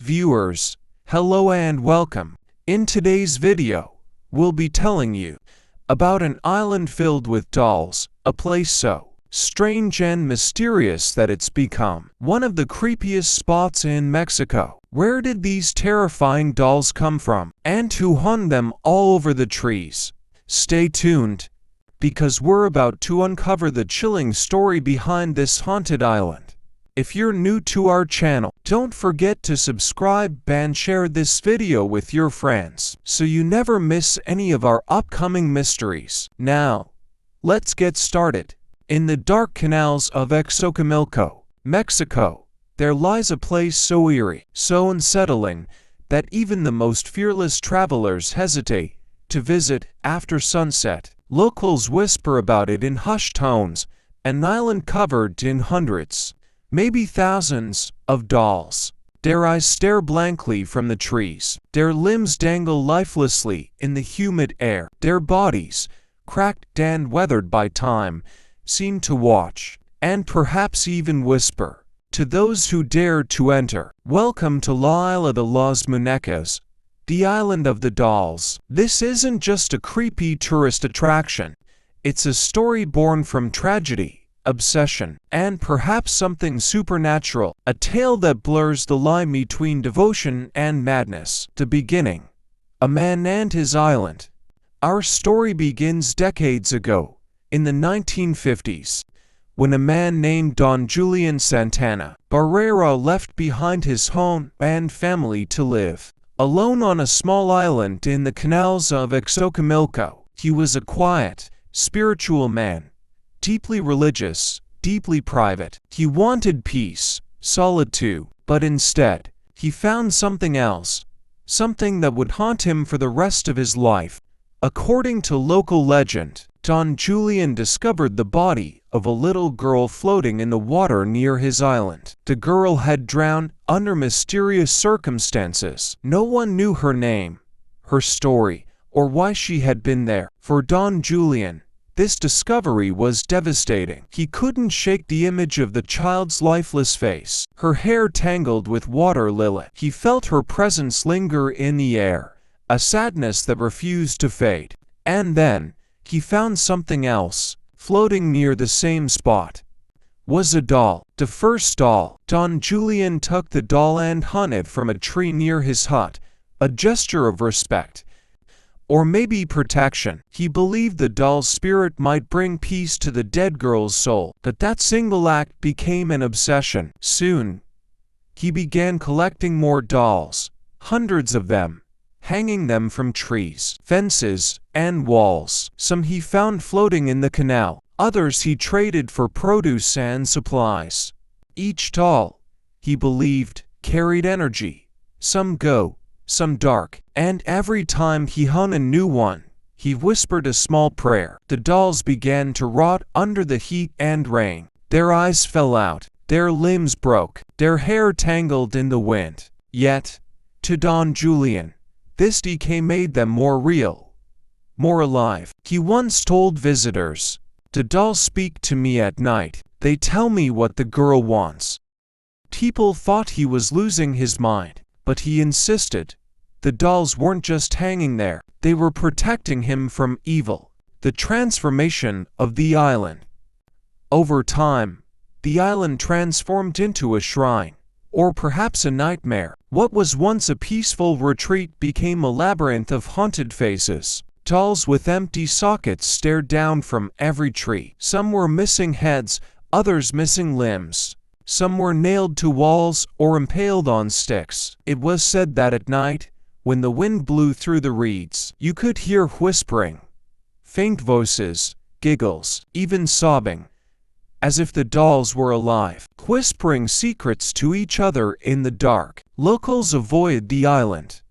Viewers, hello and welcome. In today's video, we'll be telling you about an island filled with dolls, a place so strange and mysterious that it's become one of the creepiest spots in Mexico. Where did these terrifying dolls come from, and who hung them all over the trees? Stay tuned, because we're about to uncover the chilling story behind this haunted island. If you're new to our channel, don't forget to subscribe and share this video with your friends so you never miss any of our upcoming mysteries. Now, let's get started. In the dark canals of Xochimilco, Mexico, there lies a place so eerie, so unsettling, that even the most fearless travelers hesitate to visit after sunset. Locals whisper about it in hushed tones, an island covered in hundreds, maybe thousands, of dolls. Their eyes stare blankly from the trees. Their limbs dangle lifelessly in the humid air. Their bodies, cracked and weathered by time, seem to watch, and perhaps even whisper, to those who dare to enter. Welcome to La Isla de las Muñecas, the island of the dolls. This isn't just a creepy tourist attraction. It's a story born from tragedy, obsession, and perhaps something supernatural, a tale that blurs the line between devotion and madness. The beginning. A man and his island. Our story begins decades ago, in the 1950s, when a man named Don Julian Santana Barrera left behind his home and family to live alone on a small island in the canals of Xochimilco. He was a quiet, spiritual man, deeply religious, deeply private. He wanted peace, solitude, but instead, he found something else, something that would haunt him for the rest of his life. According to local legend, Don Julian discovered the body of a little girl floating in the water near his island. The girl had drowned under mysterious circumstances. No one knew her name, her story, or why she had been there. For Don Julian, this discovery was devastating. He couldn't shake the image of the child's lifeless face, her hair tangled with water lily. He felt her presence linger in the air, a sadness that refused to fade. And then, he found something else, floating near the same spot. Was a doll. The first doll. Don Julian took the doll and hung it from a tree near his hut, a gesture of respect, or maybe protection. He believed the doll's spirit might bring peace to the dead girl's soul. But that single act became an obsession. Soon, he began collecting more dolls, hundreds of them, hanging them from trees, fences, and walls. Some he found floating in the canal, others he traded for produce and supplies. Each doll, he believed, carried energy, some good, some dark, and every time he hung a new one, he whispered a small prayer. The dolls began to rot under the heat and rain. Their eyes fell out, their limbs broke, their hair tangled in the wind. Yet, to Don Julian, this decay made them more real, more alive. He once told visitors, "The dolls speak to me at night. They tell me what the girl wants." People thought he was losing his mind, but he insisted. The dolls weren't just hanging there, they were protecting him from evil. The transformation of the island. Over time, the island transformed into a shrine, or perhaps a nightmare. What was once a peaceful retreat became a labyrinth of haunted faces. Dolls with empty sockets stared down from every tree. Some were missing heads, others missing limbs. Some were nailed to walls or impaled on sticks. It was said that at night, when the wind blew through the reeds, you could hear whispering, faint voices, giggles, even sobbing, as if the dolls were alive, whispering secrets to each other in the dark. Locals avoided the island.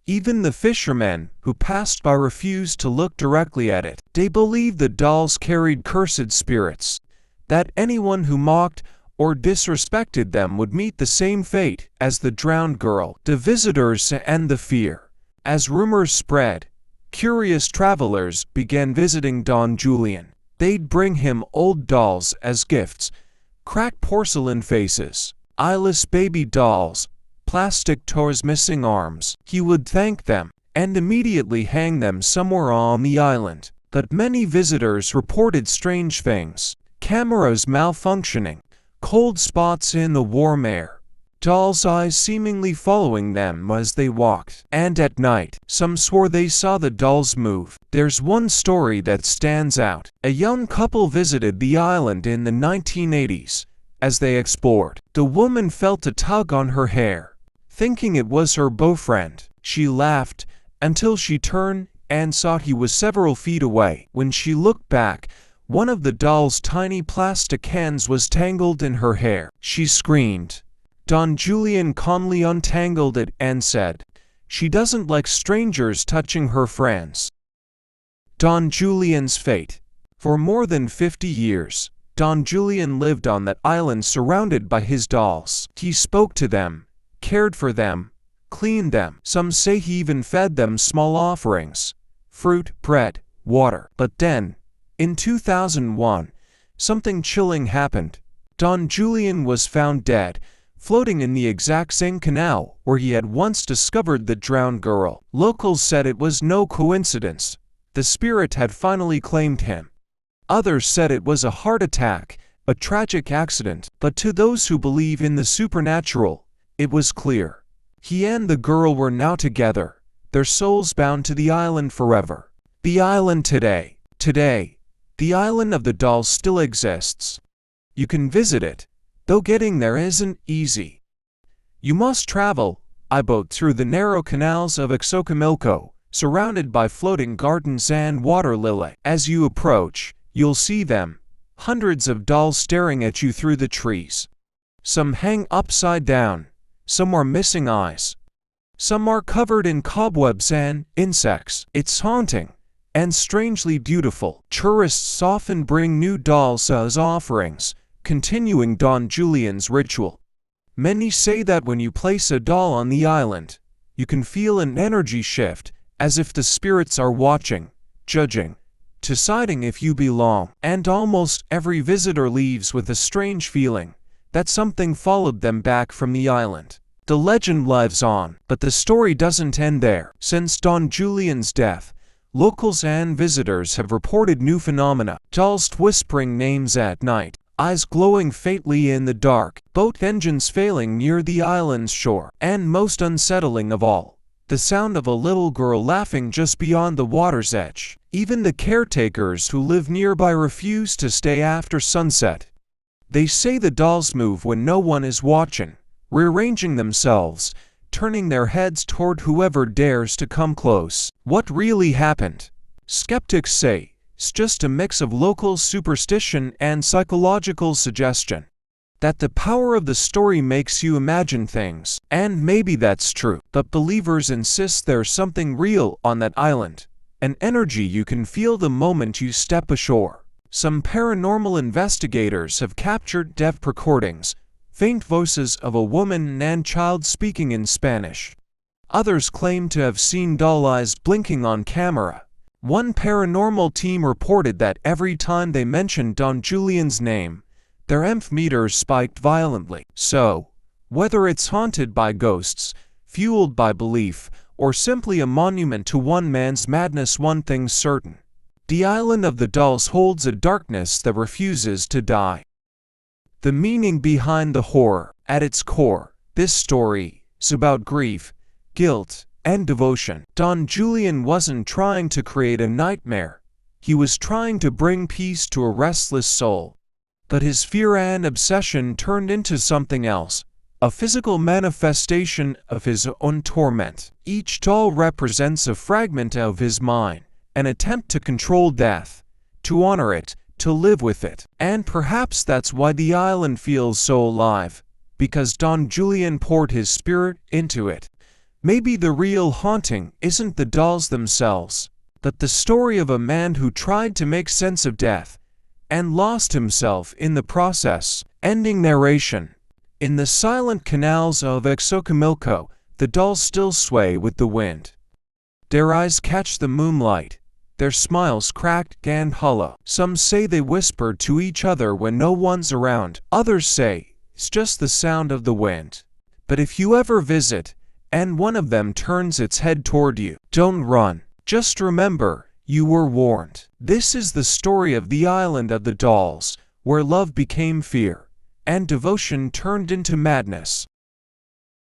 Even the fishermen who passed by refused to look directly at it. They believed the dolls carried cursed spirits, that anyone who mocked or disrespected them would meet the same fate as the drowned girl. The visitors and the fear. As rumors spread, curious travelers began visiting Don Julian. They'd bring him old dolls as gifts, cracked porcelain faces, eyeless baby dolls, plastic toys, missing arms. He would thank them and immediately hang them somewhere on the island. But many visitors reported strange things: cameras malfunctioning, cold spots in the warm air, dolls' eyes seemingly following them as they walked, and at night, some swore they saw the dolls move. There's one story that stands out. A young couple visited the island in the 1980s. As they explored, the woman felt a tug on her hair. Thinking it was her boyfriend, she laughed until she turned and saw he was several feet away. When she looked back, one of the doll's tiny plastic hands was tangled in her hair. She screamed. Don Julian calmly untangled it and said, "She doesn't like strangers touching her friends." Don Julian's fate. For more than 50 years, Don Julian lived on that island surrounded by his dolls. He spoke to them, cared for them, cleaned them. Some say he even fed them small offerings: fruit, bread, water. But then, in 2001, something chilling happened. Don Julian was found dead, floating in the exact same canal where he had once discovered the drowned girl. Locals said it was no coincidence. The spirit had finally claimed him. Others said it was a heart attack, a tragic accident. But to those who believe in the supernatural, it was clear. He and the girl were now together, their souls bound to the island forever. The island today. Today, the island of the dolls still exists. You can visit it, though getting there isn't easy. You must travel by boat through the narrow canals of Xochimilco, surrounded by floating gardens and water lily. As you approach, you'll see them, hundreds of dolls staring at you through the trees. Some hang upside down, some are missing eyes. Some are covered in cobwebs and insects. It's haunting and strangely beautiful. Tourists often bring new dolls as offerings, continuing Don Julian's ritual. Many say that when you place a doll on the island, you can feel an energy shift, as if the spirits are watching, judging, deciding if you belong. And almost every visitor leaves with a strange feeling that something followed them back from the island. The legend lives on, but the story doesn't end there. Since Don Julian's death, locals and visitors have reported new phenomena: dolls whispering names at night, eyes glowing faintly in the dark, boat engines failing near the island's shore, and most unsettling of all, the sound of a little girl laughing just beyond the water's edge. Even the caretakers who live nearby refuse to stay after sunset. They say the dolls move when no one is watching, rearranging themselves, turning their heads toward whoever dares to come close. What really happened? Skeptics say it's just a mix of local superstition and psychological suggestion. That the power of the story makes you imagine things, and maybe that's true. But believers insist there's something real on that island, an energy you can feel the moment you step ashore. Some paranormal investigators have captured deaf recordings, faint voices of a woman and child speaking in Spanish. Others claim to have seen doll eyes blinking on camera. One paranormal team reported that every time they mentioned Don Julian's name, their EMF meters spiked violently. So, whether it's haunted by ghosts, fueled by belief, or simply a monument to one man's madness, one thing's certain: the island of the dolls holds a darkness that refuses to die. The meaning behind the horror. At its core, this story is about grief, guilt, and devotion. Don Julian wasn't trying to create a nightmare. He was trying to bring peace to a restless soul. But his fear and obsession turned into something else, a physical manifestation of his own torment. Each doll represents a fragment of his mind, an attempt to control death, to honor it, to live with it. And perhaps that's why the island feels so alive, because Don Julian poured his spirit into it. Maybe the real haunting isn't the dolls themselves, but the story of a man who tried to make sense of death and lost himself in the process. Ending narration. In the silent canals of Xochimilco, the dolls still sway with the wind. Their eyes catch the moonlight, their smiles cracked and hollow. Some say they whisper to each other when no one's around. Others say it's just the sound of the wind. But if you ever visit, and one of them turns its head toward you, don't run. Just remember, you were warned. This is the story of the Island of the Dolls, where love became fear, and devotion turned into madness.